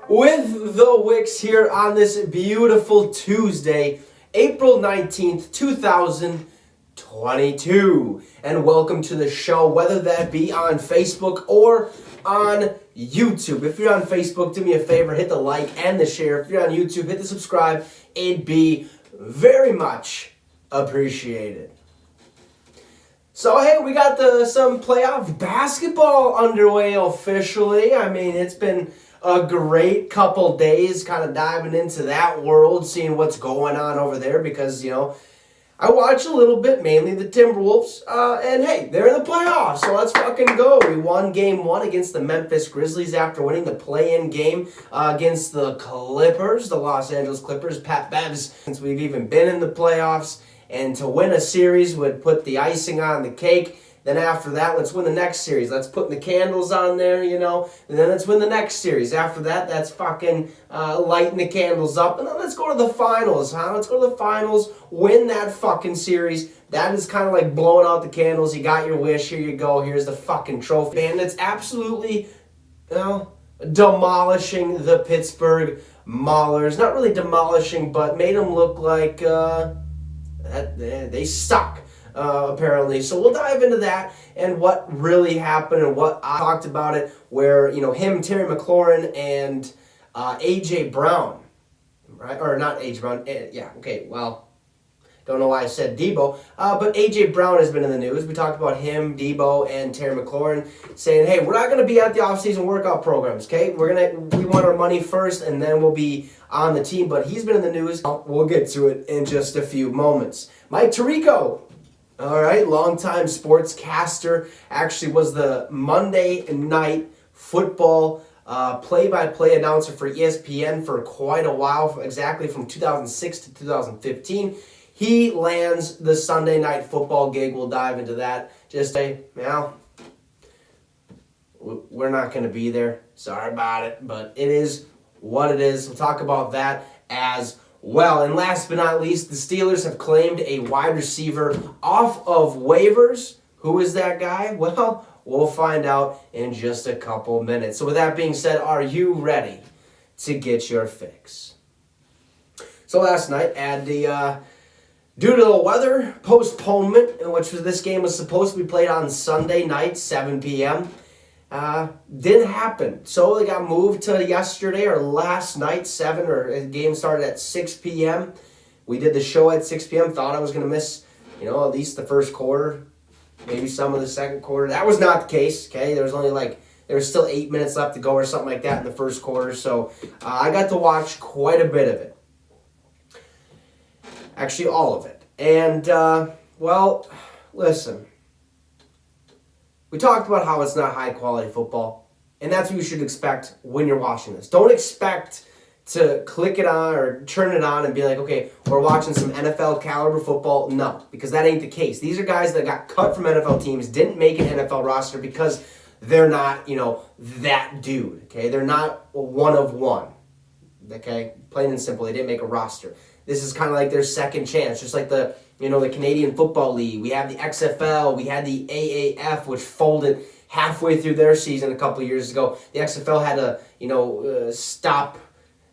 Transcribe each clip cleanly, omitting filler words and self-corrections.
with the Wicks here on this beautiful Tuesday, April 19th, 2022. And welcome to the show, whether that be on Facebook or on YouTube. If you're on Facebook, do me a favor, hit the like and the share. If you're on YouTube, hit the subscribe. It'd be very much appreciated. So, hey, we got some playoff basketball underway officially. I mean, it's been a great couple days kind of diving into that world, seeing what's going on over there because, I watch a little bit, mainly the Timberwolves, and hey, they're in the playoffs, so let's fucking go. We won game one against the Memphis Grizzlies after winning the play-in game against the Clippers, the Los Angeles Clippers, Pat Bev's, since we've even been in the playoffs. And to win a series would put the icing on the cake. Then after that, let's win the next series. Let's put the candles on there, And then let's win the next series. After that, that's fucking lighting the candles up. And then let's go to the finals, huh? Let's go to the finals, win that fucking series. That is kind of like blowing out the candles. You got your wish. Here you go. Here's the fucking trophy. And it's absolutely, demolishing the Pittsburgh Maulers. Not really demolishing, but made them look like... they suck, apparently. So we'll dive into that and what really happened and what I talked about it, where, him, Terry McLaurin, and A.J. Brown, right? Or not A.J. Brown, don't know why I said Deebo, but A.J. Brown has been in the news. We talked about him, Deebo, and Terry McLaurin saying, hey, we're not going to be at the offseason workout programs, okay? We want our money first, and then we'll be on the team. But he's been in the news. We'll get to it in just a few moments. Mike Tirico, all right, longtime sportscaster, actually was the Monday Night Football play-by-play announcer for ESPN for quite a while, exactly from 2006 to 2015. He lands the Sunday Night Football gig. We'll dive into that. Just say, we're not going to be there. Sorry about it, but it is what it is. We'll talk about that as well. And last but not least, the Steelers have claimed a wide receiver off of waivers. Who is that guy? Well, we'll find out in just a couple minutes. So with that being said, are you ready to get your fix? So last night at the... due to the weather postponement, in which this game was supposed to be played on Sunday night, 7 p.m., didn't happen. So they got moved to yesterday or last night, the game started at 6 p.m. We did the show at 6 p.m., thought I was going to miss, at least the first quarter, maybe some of the second quarter. That was not the case, okay? There was still 8 minutes left to go or something like that in the first quarter. So I got to watch quite a bit of it. Actually, all of it. And, listen. We talked about how it's not high-quality football, and that's what you should expect when you're watching this. Don't expect to click it on or turn it on and be like, okay, we're watching some NFL-caliber football. No, because that ain't the case. These are guys that got cut from NFL teams, didn't make an NFL roster because they're not, that dude, okay? They're not one of one, okay? Plain and simple, they didn't make a roster. This is kind of like their second chance, just like the Canadian Football League. We have the XFL, we had the AAF, which folded halfway through their season a couple years ago. The XFL had to, stop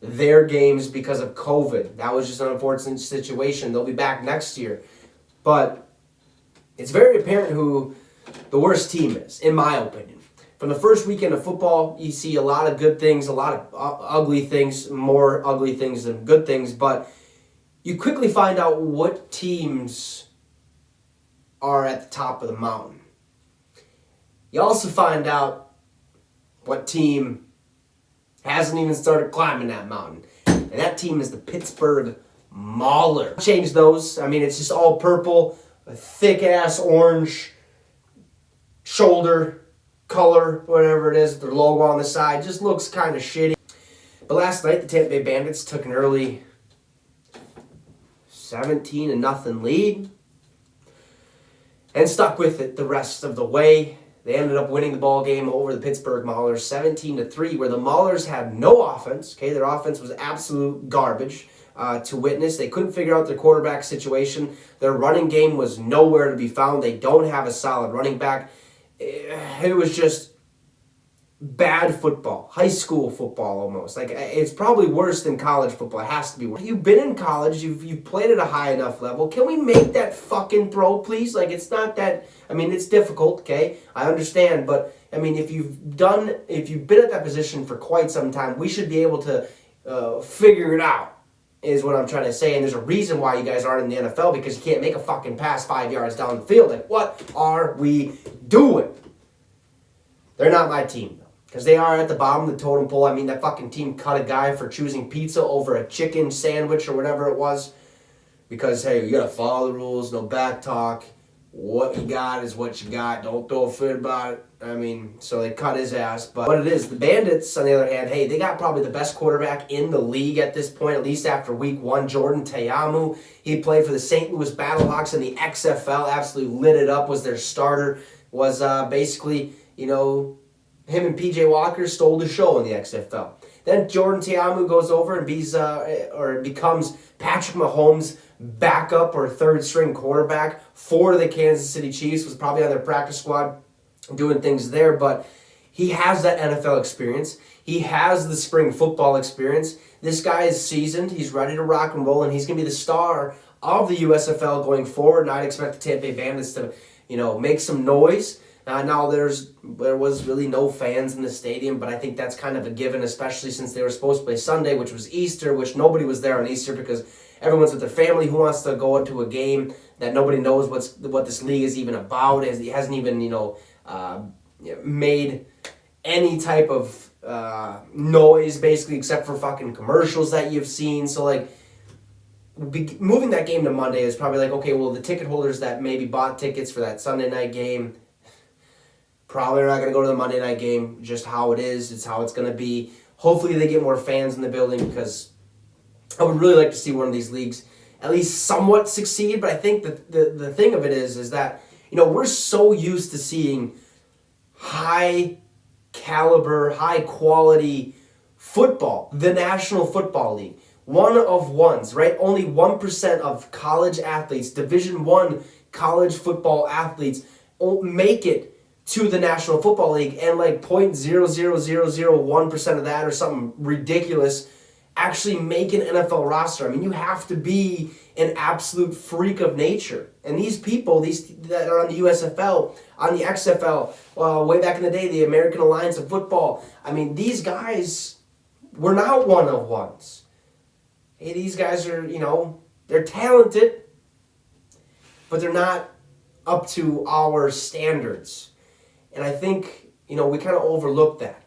their games because of COVID. That was just an unfortunate situation. They'll be back next year. But it's very apparent who the worst team is, in my opinion. From the first weekend of football, you see a lot of good things, a lot of ugly things, more ugly things than good things, but you quickly find out what teams are at the top of the mountain. You also find out what team hasn't even started climbing that mountain. And that team is the Pittsburgh Maulers. Change those. I mean, it's just all purple, a thick-ass orange shoulder color, whatever it is, their logo on the side. Just looks kind of shitty. But last night, the Tampa Bay Bandits took an early 17-0 lead and stuck with it the rest of the way. They ended up winning the ball game over the Pittsburgh Maulers 17-3, where the Maulers had no offense. Okay, their offense was absolute garbage to witness. They couldn't figure out their quarterback situation. Their running game was nowhere to be found. They don't have a solid running back. It was just bad football, high school football almost. Like, it's probably worse than college football. It has to be worse. You've been in college, you've played at a high enough level. Can we make that fucking throw, please? Like, it's not that, I mean, it's difficult, okay? I understand, but I mean, if you've been at that position for quite some time, we should be able to figure it out, is what I'm trying to say. And there's a reason why you guys aren't in the NFL, because you can't make a fucking pass 5 yards down the field. Like, what are we doing? They're not my team, though, because they are at the bottom of the totem pole. I mean, that fucking team cut a guy for choosing pizza over a chicken sandwich or whatever it was, because, hey, you got to follow the rules, no back talk. What you got is what you got. Don't throw a fit about it. I mean, so they cut his ass. But what it is, the Bandits, on the other hand, hey, they got probably the best quarterback in the league at this point, at least after week 1, Jordan Ta'amu. He played for the St. Louis Battlehawks in the XFL, absolutely lit it up, was their starter, was basically, you know, him and P.J. Walker stole the show in the XFL. Then Jordan Ta'amu goes over and becomes Patrick Mahomes' backup or third-string quarterback for the Kansas City Chiefs, was probably on their practice squad doing things there, but he has that NFL experience. He has the spring football experience. This guy is seasoned. He's ready to rock and roll, and he's going to be the star of the USFL going forward, and I'd expect the Tampa Bay Bandits to, you know, make some noise. Now there was really no fans in the stadium, but I think that's kind of a given, especially since they were supposed to play Sunday, which was Easter, which nobody was there on Easter because everyone's with their family. Who wants to go into a game that nobody knows what this league is even about? It hasn't even, made any type of noise, basically, except for fucking commercials that you've seen. So, like, moving that game to Monday is probably like, okay, well, the ticket holders that maybe bought tickets for that Sunday night game probably are not going to go to the Monday night game. Just how it is. It's how it's going to be. Hopefully they get more fans in the building, because I would really like to see one of these leagues at least somewhat succeed. But I think the thing of it is that, you know, we're so used to seeing high caliber, high quality football, the National Football League. One of ones, right? Only 1% of college athletes, Division I college football athletes, make it to the National Football League, and like 0.00001% of that, or something ridiculous, actually make an NFL roster. I mean, you have to be an absolute freak of nature. And these people, these that are on the USFL, on the XFL, way back in the day, the American Alliance of Football, I mean, these guys were not one of ones. Hey, these guys are, you know, they're talented, but they're not up to our standards. And I think, you know, we kind of overlook that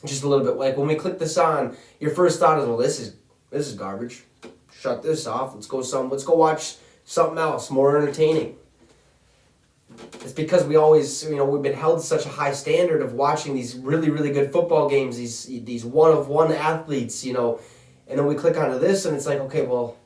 just a little bit. Like, when we click this on, your first thought is, well, this is garbage. Shut this off. Let's go watch something else more entertaining. It's because we always, you know, we've been held to such a high standard of watching these really, really good football games, these one-of-one athletes, you know, and then we click onto this, and it's like, okay, well,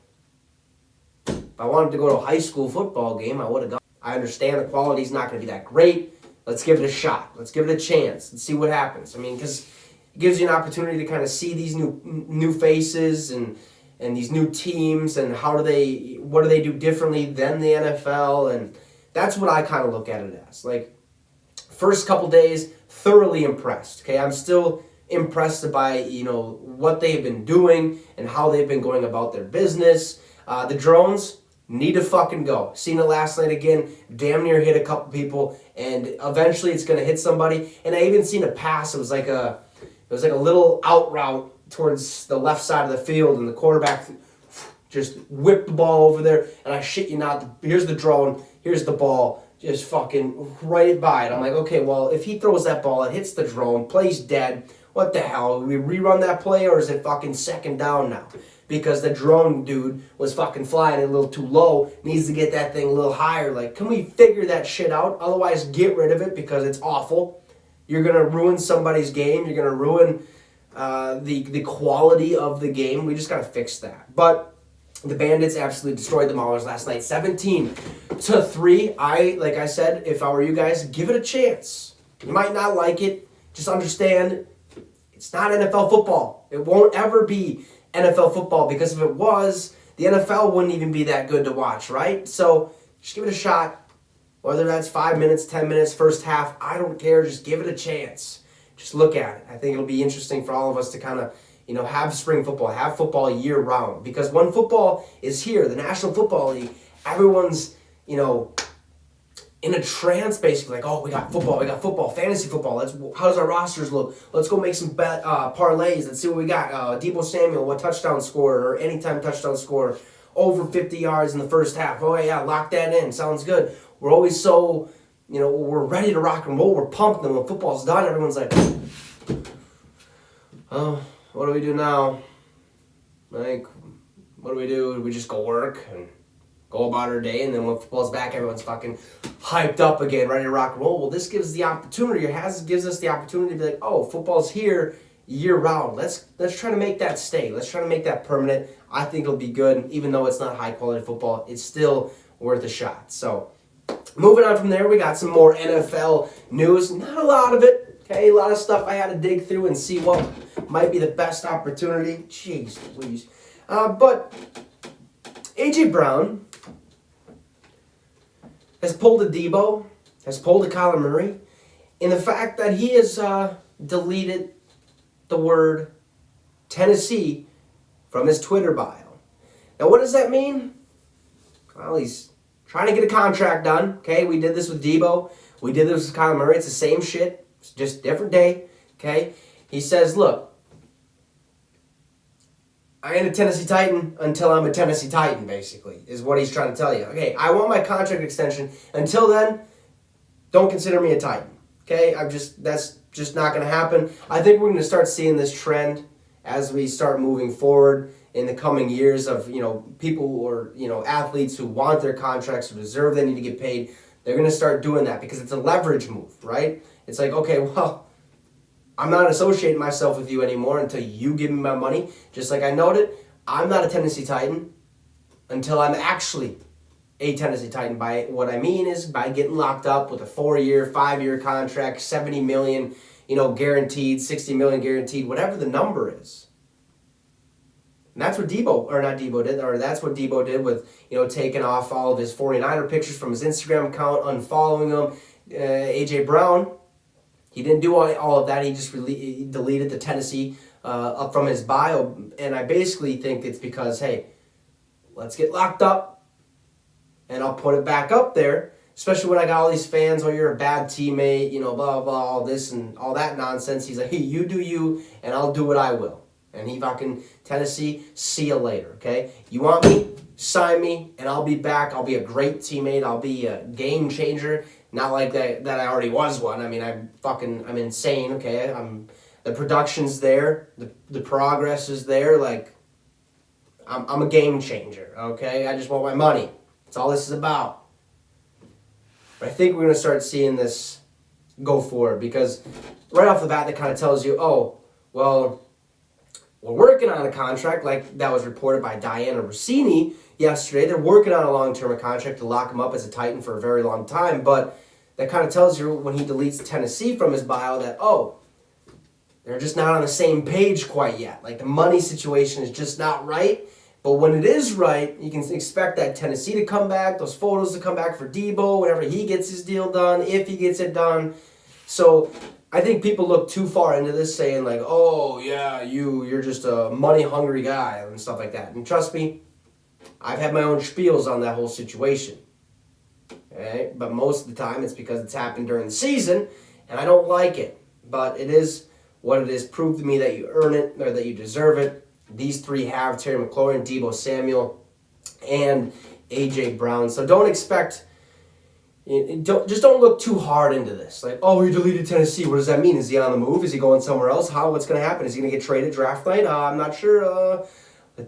if I wanted to go to a high school football game, I would have gone. I understand the quality's not going to be that great. Let's give it a shot. Let's give it a chance. Let's see what happens. I mean, because it gives you an opportunity to kind of see these new faces and these new teams, and what do they do differently than the NFL, and that's what I kind of look at it as. Like, first couple days, thoroughly impressed. Okay, I'm still impressed by, you know, what they've been doing and how they've been going about their business. The drones need to fucking go. Seen it last night again. Damn near hit a couple people, and eventually it's gonna hit somebody. And I even seen a pass. It was like a little out route towards the left side of the field, and the quarterback just whipped the ball over there. And I shit you not, here's the drone, here's the ball, just fucking right by it. I'm like, okay, well, if he throws that ball, it hits the drone, play's dead. What the hell? We rerun that play, or is it fucking second down now? Because the drone dude was fucking flying a little too low, needs to get that thing a little higher. Like, can we figure that shit out? Otherwise, get rid of it, because it's awful. You're going to ruin somebody's game. You're going to ruin the quality of the game. We just got to fix that. But the Bandits absolutely destroyed the Maulers last night, 17-3. Like I said, if I were you guys, give it a chance. You might not like it. Just understand, it's not NFL football. It won't ever be NFL football, because if it was, the NFL wouldn't even be that good to watch, right? So just give it a shot. Whether that's 5 minutes, 10 minutes, first half, I don't care. Just give it a chance. just look at it. I think it'll be interesting for all of us to kind of, have spring football, have football year round. Because when football is here, the National Football League, everyone's, in a trance basically. Like, oh, we got football, fantasy football. How does our rosters look? Let's go make some parlays. Let's see what we got. Deebo Samuel, what touchdown score or anytime touchdown score, over 50 yards in the first half. Oh, yeah, lock that in. Sounds good. We're always so, we're ready to rock and roll. We're pumped. And when football's done, everyone's like, oh, what do we do now? Like, what do? Do we just go work and go about our day? And then when football's back, everyone's fucking hyped up again, ready to rock and roll. Well, this gives the opportunity, gives us the opportunity to be like, oh, football's here year round. Let's try to make that stay. Let's try to make that permanent. I think it'll be good. Even though it's not high quality football, it's still worth a shot. So moving on from there, we got some more NFL news. Not a lot of it. Okay, a lot of stuff I had to dig through and see what might be the best opportunity. Jeez please. But A.J. Brown has pulled a Deebo, has pulled a Kyler Murray, in the fact that he has deleted the word Tennessee from his Twitter bio. Now, what does that mean? Well, he's trying to get a contract done. Okay, we did this with Deebo. We did this with Kyler Murray. It's the same shit. It's just a different day. Okay, he says, look, I ain't a Tennessee Titan until I'm a Tennessee Titan, basically, is what he's trying to tell you. Okay, I want my contract extension. Until then, don't consider me a Titan. Okay, that's just not going to happen. I think we're going to start seeing this trend as we start moving forward in the coming years of, people or, athletes who want their contracts, who deserve they need to get paid. They're going to start doing that because it's a leverage move, right? It's like, okay, well, I'm not associating myself with you anymore until you give me my money. Just like I noted, I'm not a Tennessee Titan until I'm actually a Tennessee Titan. By what I mean is by getting locked up with a 4-year, 5-year contract, $70 million, guaranteed, $60 million guaranteed, whatever the number is. And that's what that's what Deebo did with, taking off all of his 49er pictures from his Instagram account, unfollowing him. A.J. Brown, he didn't do all of that. He just deleted the Tennessee up from his bio. And I basically think it's because, hey, let's get locked up and I'll put it back up there. Especially when I got all these fans, oh, you're a bad teammate, blah, blah, blah, all this and all that nonsense. He's like, hey, you do you and I'll do what I will. And he fucking, Tennessee, see you later, okay? You want me? Sign me and I'll be back. I'll be a great teammate. I'll be a game changer. Not like that I already was one. I mean, I'm insane, okay? The production's there. The progress is there. Like, I'm a game changer, okay? I just want my money. That's all this is about. But I think we're going to start seeing this go forward because right off the bat, that kind of tells you, oh, well, we're working on a contract like that was reported by Diana Rossini yesterday. They're working on a long-term contract to lock him up as a Titan for a very long time, but that kind of tells you when he deletes Tennessee from his bio that, oh, they're just not on the same page quite yet. Like the money situation is just not right. But when it is right, you can expect that Tennessee to come back, those photos to come back for Deebo, whenever he gets his deal done, if he gets it done. So I think people look too far into this saying like, oh, yeah, you're just a money-hungry guy and stuff like that. And trust me, I've had my own spiels on that whole situation. Okay? But most of the time it's because it's happened during the season, and I don't like it. But it is what it is. Prove to me that you earn it or that you deserve it. These three have Terry McLaurin, Deebo Samuel, and A.J. Brown. So don't expect, don't look too hard into this. Like, oh, he deleted Tennessee. What does that mean? Is he on the move? Is he going somewhere else? What's going to happen? Is he going to get traded draft night? I'm not sure.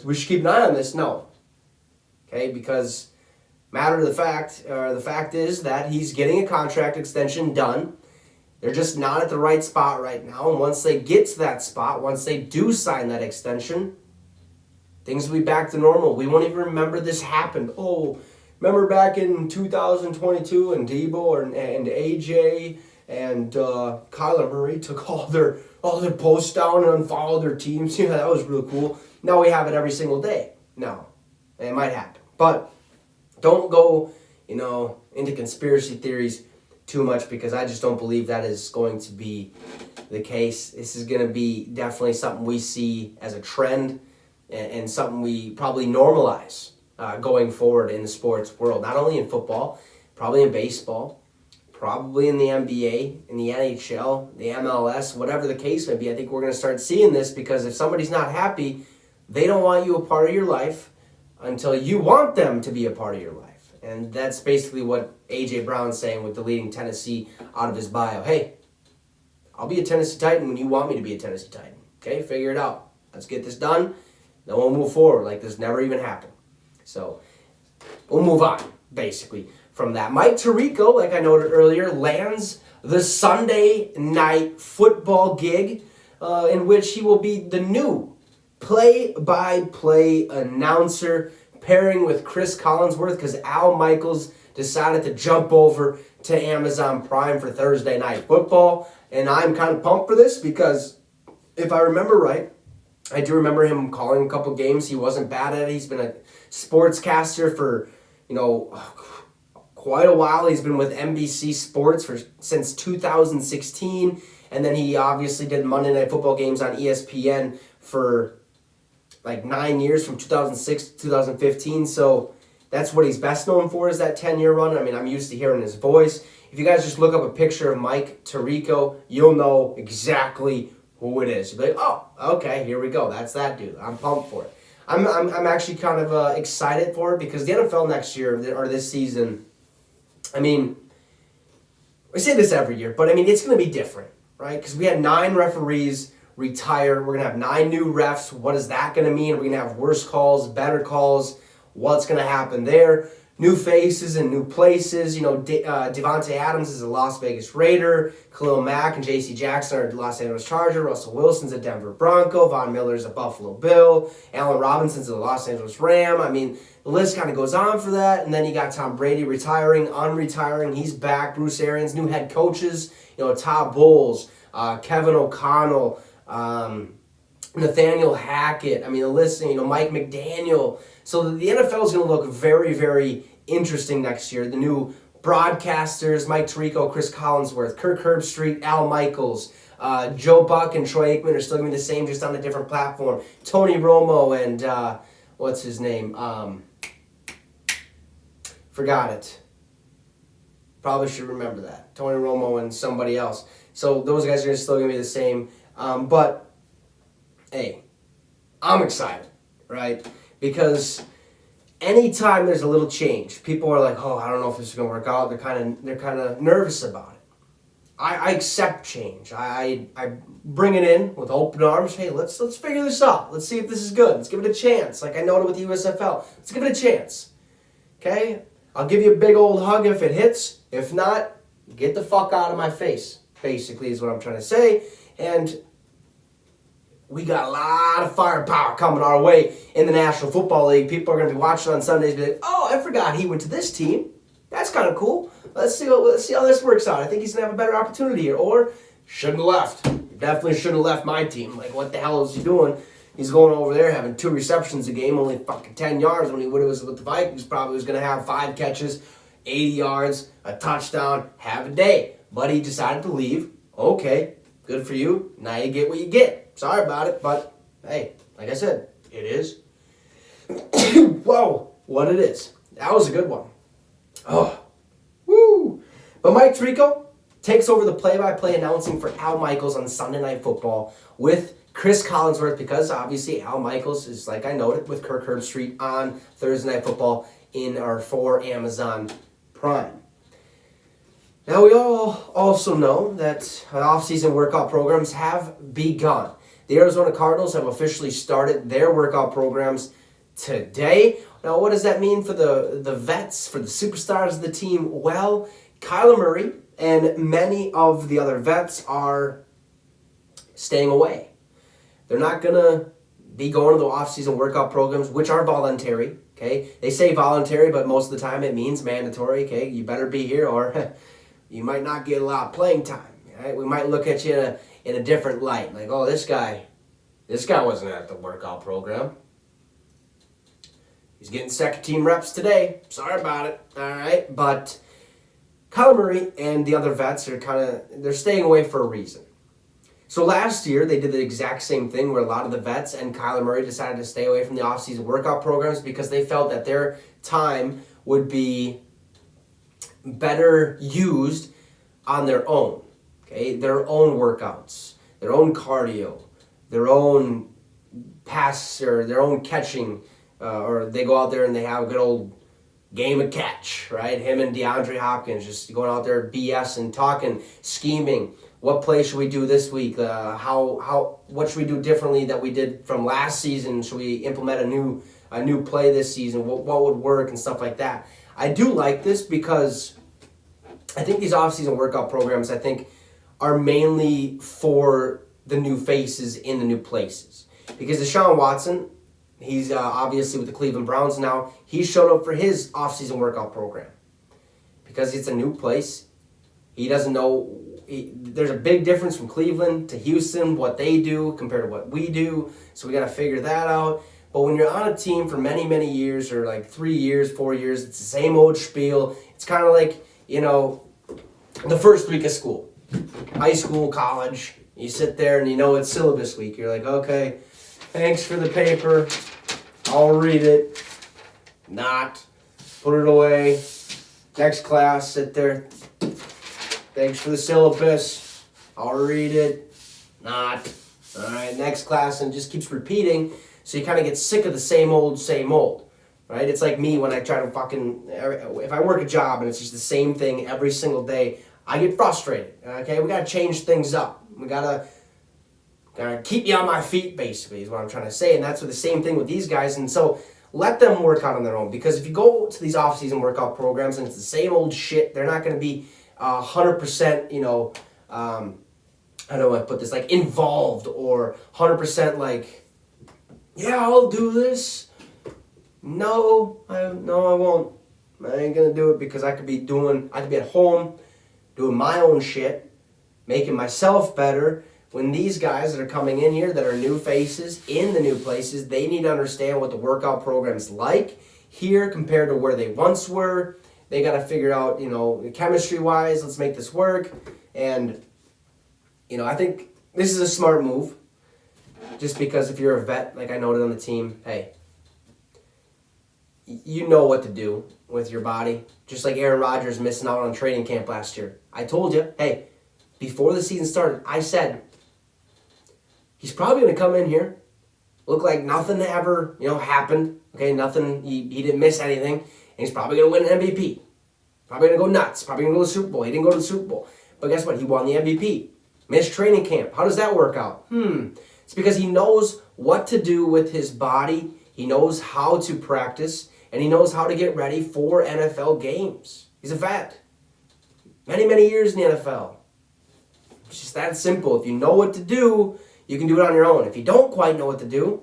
We should keep an eye on this. No. Okay, because the fact is that he's getting a contract extension done. They're just not at the right spot right now. And once they get to that spot, once they do sign that extension, things will be back to normal. We won't even remember this happened. Oh, remember back in 2022 and Deebo and AJ and Kyler Murray took all their posts down and unfollowed their teams. Yeah, that was really cool. Now we have it every single day. No, it might happen. But don't go, into conspiracy theories. too much because I just don't believe that is going to be the case. This is going to be definitely something we see as a trend and something we probably normalize going forward in the sports world. Not only in football, probably in baseball, probably in the NBA, in the NHL, the MLS, whatever the case may be. I think we're going to start seeing this because if somebody's not happy, they don't want you a part of your life until you want them to be a part of your life. And that's basically what A.J. Brown's saying with deleting Tennessee out of his bio. Hey, I'll be a Tennessee Titan when you want me to be a Tennessee Titan. Okay, figure it out. Let's get this done. Then we'll move forward like this never even happened. So we'll move on, basically, from that. Mike Tirico, like I noted earlier, lands the Sunday night football gig in which he will be the new play-by-play announcer, pairing with Chris Collinsworth because Al Michaels decided to jump over to Amazon Prime for Thursday Night Football. And I'm kind of pumped for this because if I remember right, I do remember him calling a couple games. He wasn't bad at it. He's been a sportscaster for, quite a while. He's been with NBC Sports since 2016. And then he obviously did Monday Night Football games on ESPN for like 9 years from 2006 to 2015. So that's what he's best known for is that 10-year run. I mean, I'm used to hearing his voice. If you guys just look up a picture of Mike Tirico, you'll know exactly who it is. You'll be like, oh, okay, here we go. That's that dude. I'm pumped for it. I'm actually kind of excited for it because the NFL next year or this season, I mean, we say this every year, but I mean, it's going to be different, right? Because we had 9 referees retire. We're going to have 9 new refs. What is that going to mean? We're going to have worse calls, better calls. What's going to happen there? New faces and new places. Devontae Adams is a Las Vegas Raider. Khalil Mack and J.C. Jackson are a Los Angeles Charger. Russell Wilson's a Denver Bronco. Von Miller's a Buffalo Bill. Allen Robinson's a Los Angeles Ram. I mean, the list kind of goes on for that. And then you got Tom Brady retiring, unretiring. He's back. Bruce Arians, new head coaches. Todd Bowles, Kevin O'Connell, Nathaniel Hackett. I mean, the list, Mike McDaniel. So the NFL is going to look very, very interesting next year. The new broadcasters, Mike Tirico, Chris Collinsworth, Kirk Herbstreit, Al Michaels, Joe Buck and Troy Aikman are still going to be the same, just on a different platform. Tony Romo and, what's his name? Forgot it. Probably should remember that. Tony Romo and somebody else. So those guys are still going to be the same. But, hey, I'm excited, right? Because anytime there's a little change, people are like, "Oh, I don't know if this is going to work out." They're kind of nervous about it. I accept change. I bring it in with open arms. Hey, let's figure this out. Let's see if this is good. Let's give it a chance. Like I noted with the USFL, let's give it a chance. Okay, I'll give you a big old hug if it hits. If not, get the fuck out of my face. Basically, is what I'm trying to say. And we got a lot of firepower coming our way in the National Football League. People are going to be watching on Sundays and be like, "Oh, I forgot he went to this team. That's kind of cool. Let's see how this works out. I think he's going to have a better opportunity here." Or, shouldn't have left. Definitely shouldn't have left my team. Like, what the hell is he doing? He's going over there having 2 receptions a game, only fucking 10 yards when he was with the Vikings. Probably was going to have 5 catches, 80 yards, a touchdown, have a day. But he decided to leave. Okay, good for you. Now you get what you get. Sorry about it, but hey, like I said, it is. Whoa, what it is. That was a good one. Oh, woo. But Mike Tirico takes over the play-by-play announcing for Al Michaels on Sunday Night Football with Chris Collinsworth because obviously Al Michaels is, like I noted, with Kirk Herbstreit on Thursday Night Football for Amazon Prime. Now, we all also know that off-season workout programs have begun. The Arizona Cardinals have officially started their workout programs today. Now, what does that mean for the vets, for the superstars of the team? Well, Kyler Murray and many of the other vets are staying away. They're not going to be going to the off-season workout programs, which are voluntary, okay? They say voluntary, but most of the time it means mandatory, okay? You better be here or you might not get a lot of playing time, right? We might look at you in a different light, like, oh, this guy wasn't at the workout program. He's getting second-team reps today. Sorry about it, all right? But Kyler Murray and the other vets are they're staying away for a reason. So last year, they did the exact same thing where a lot of the vets and Kyler Murray decided to stay away from the offseason workout programs because they felt that their time would be better used on their own. Okay, their own workouts, their own cardio, their own pass or their own catching, or they go out there and they have a good old game of catch, right? Him and DeAndre Hopkins just going out there BS and talking, scheming. What play should we do this week? What should we do differently that we did from last season? Should we implement a new play this season? What would work and stuff like that? I do like this because I think these off-season workout programs, I think, are mainly for the new faces in the new places. Because Deshaun Watson, he's obviously with the Cleveland Browns now, he showed up for his off-season workout program. Because it's a new place. He doesn't know. There's a big difference from Cleveland to Houston, what they do compared to what we do. So we got to figure that out. But when you're on a team for many, many years, or like 3 years, 4 years, it's the same old spiel. It's kind of like, the first week of school. High school, college. You sit there and it's syllabus week. You're like, okay, thanks for the paper. I'll read it. Not. Put it away. Next class, sit there. Thanks for the syllabus. I'll read it. Not. All right, next class, and just keeps repeating. So you kind of get sick of the same old, right? It's like me when I try to if I work a job and it's just the same thing every single day, I get frustrated. Okay, we got to change things up. We got to keep you on my feet, basically, is what I'm trying to say. And that's the same thing with these guys. And so let them work out on their own. Because if you go to these off-season workout programs and it's the same old shit, they're not going to be 100%, how do I put this, like involved, or 100% like, yeah, I'll do this. No, I won't. I ain't gonna do it because I could be at home doing my own shit, making myself better. When these guys that are coming in here that are new faces in the new places, they need to understand what the workout program's like here compared to where they once were. They got to figure out, chemistry-wise, let's make this work. And, I think this is a smart move. Just because if you're a vet, like I noted on the team, hey, you know what to do with your body. Just like Aaron Rodgers missing out on training camp last year. I told you, hey, before the season started, I said, he's probably going to come in here, look like nothing ever, happened. Okay, nothing, he didn't miss anything. And he's probably going to win an MVP. Probably going to go nuts. Probably going to go to the Super Bowl. He didn't go to the Super Bowl. But guess what? He won the MVP. Missed training camp. How does that work out? It's because he knows what to do with his body. He knows how to practice. And he knows how to get ready for NFL games. He's a vet. Many, many years in the NFL. It's just that simple. If you know what to do, you can do it on your own. If you don't quite know what to do,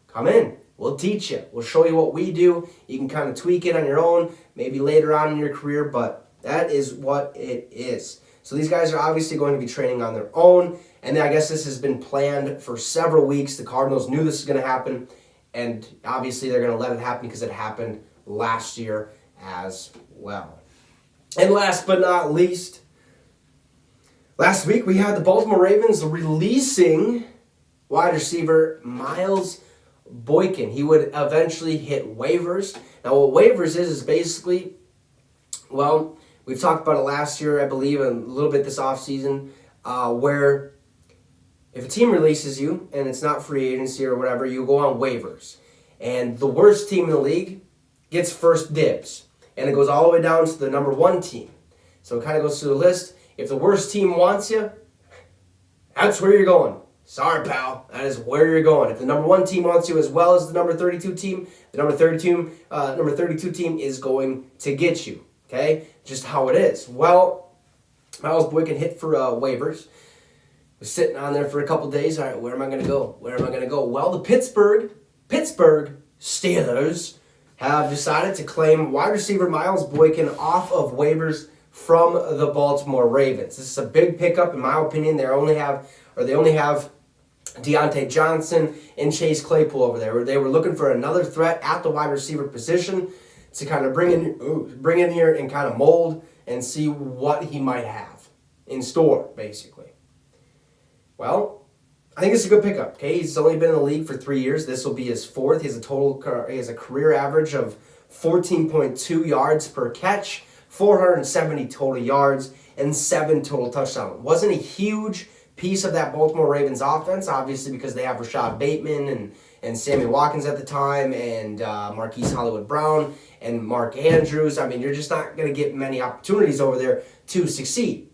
come in. We'll teach you. We'll show you what we do. You can kind of tweak it on your own, maybe later on in your career, but that is what it is. So these guys are obviously going to be training on their own, and I guess this has been planned for several weeks. The Cardinals knew this was going to happen, and obviously they're going to let it happen because it happened last year as well. And last but not least, last week we had the Baltimore Ravens releasing wide receiver Miles Boykin. He would eventually hit waivers. Now what waivers is basically, well, we've talked about it last year, I believe, and a little bit this offseason, where if a team releases you and it's not free agency or whatever, you go on waivers. And the worst team in the league gets first dibs. And it goes all the way down to the number one team. So it kind of goes through the list. If the worst team wants you, that's where you're going. Sorry, pal. That is where you're going. If the number one team wants you as well as the number 32 team, the number 32 team is going to get you. Okay? Just how it is. Well, Miles Boykin hit for waivers. Was sitting on there for a couple days. All right, where am I going to go? Where am I going to go? Well, the Pittsburgh Steelers have decided to claim wide receiver Miles Boykin off of waivers from the Baltimore Ravens. This is a big pickup, in my opinion. They only have Deontay Johnson and Chase Claypool over there. They were looking for another threat at the wide receiver position. to kind of bring in here and kind of mold and see what he might have in store, basically. Well, I think it's a good pickup. Okay, he's only been in the league for 3 years. This will be his fourth. He has a career average of 14.2 yards per catch, 470 total yards, and 7 total touchdowns. Wasn't a huge piece of that Baltimore Ravens offense, obviously, because they have Rashad Bateman and Sammy Watkins at the time, and Marquise Hollywood-Brown and Mark Andrews. I mean, you're just not going to get many opportunities over there to succeed.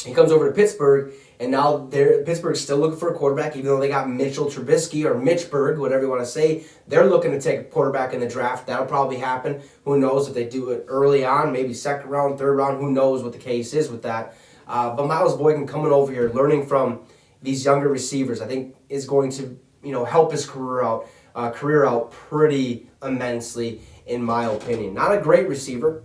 He comes over to Pittsburgh, and now Pittsburgh's still looking for a quarterback, even though they got Mitchell Trubisky or Mitchburg, whatever you want to say. They're looking to take a quarterback in the draft. That'll probably happen. Who knows if they do it early on, maybe second round, third round. Who knows what the case is with that. But Miles Boykin coming over here, learning from these younger receivers, I think is going to help his career out pretty immensely, in my opinion. Not a great receiver,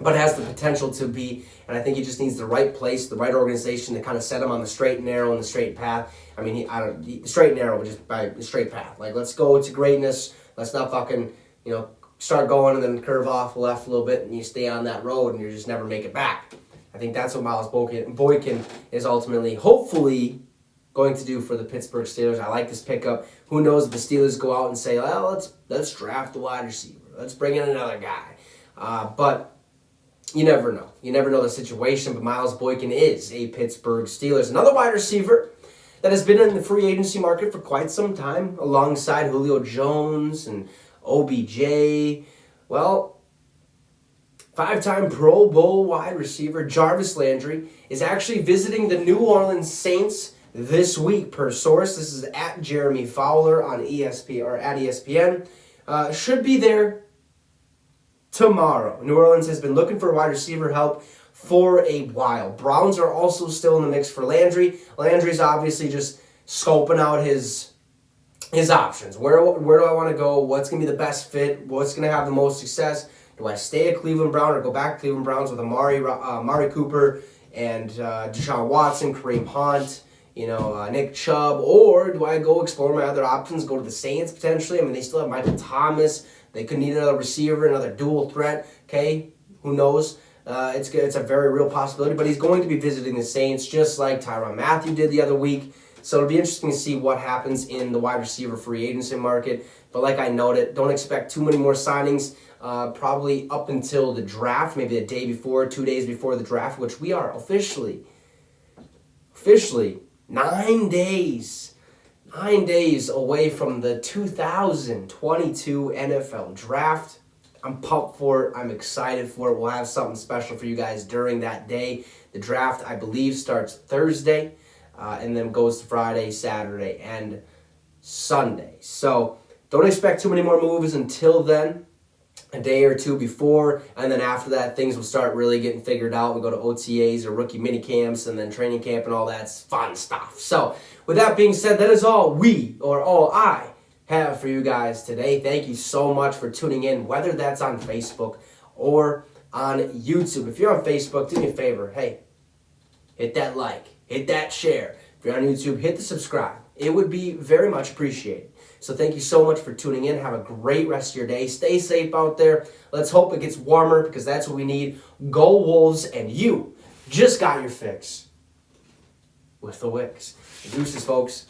but has the potential to be, and I think he just needs the right place, the right organization to kind of set him on the straight and narrow and the straight path. I mean, the straight and narrow, but just by the straight path. Like, let's go to greatness. Let's not fucking, start going and then curve off left a little bit and you stay on that road and you just never make it back. I think that's what Miles Boykin is ultimately, hopefully, going to do for the Pittsburgh Steelers. I like this pickup. Who knows if the Steelers go out and say, well, let's draft a wide receiver. Let's bring in another guy. But you never know. You never know the situation, but Miles Boykin is a Pittsburgh Steelers. Another wide receiver that has been in the free agency market for quite some time, alongside Julio Jones and OBJ. Well, 5-time Pro Bowl wide receiver Jarvis Landry is actually visiting the New Orleans Saints this week, per source. This is at Jeremy Fowler on ESPN or at ESPN. Should be there tomorrow. New Orleans has been looking for wide receiver help for a while. Browns are also still in the mix for Landry. Landry's obviously just scoping out his options. Where do I want to go? What's going to be the best fit? What's going to have the most success? Do I stay at Cleveland Brown or go back to Cleveland Browns with Amari Cooper and Deshaun Watson, Kareem Hunt, Nick Chubb? Or do I go explore my other options, go to the Saints potentially? I mean, they still have Michael Thomas. They could need another receiver, another dual threat. Okay, who knows? It's a very real possibility, but he's going to be visiting the Saints just like Tyrann Mathieu did the other week. So it'll be interesting to see what happens in the wide receiver free agency market. But like I noted, don't expect too many more signings, probably up until the draft, maybe the day before, 2 days before the draft, which we are officially 9 days away from the 2022 NFL Draft. I'm pumped for it. I'm excited for it. We'll have something special for you guys during that day. The draft, I believe, starts Thursday and then goes to Friday, Saturday, and Sunday. So don't expect too many more moves until then. A day or two before, and then after that, things will start really getting figured out. We go to OTAs or rookie mini camps, and then training camp and all that fun stuff. So, with that being said, that is all I have for you guys today. Thank you so much for tuning in, whether that's on Facebook or on YouTube. If you're on Facebook, do me a favor. Hey, hit that like, hit that share. If you're on YouTube, hit the subscribe. It would be very much appreciated. So thank you so much for tuning in. Have a great rest of your day. Stay safe out there. Let's hope it gets warmer because that's what we need. Go Wolves, and you just got your fix with the Wicks. Deuces, folks.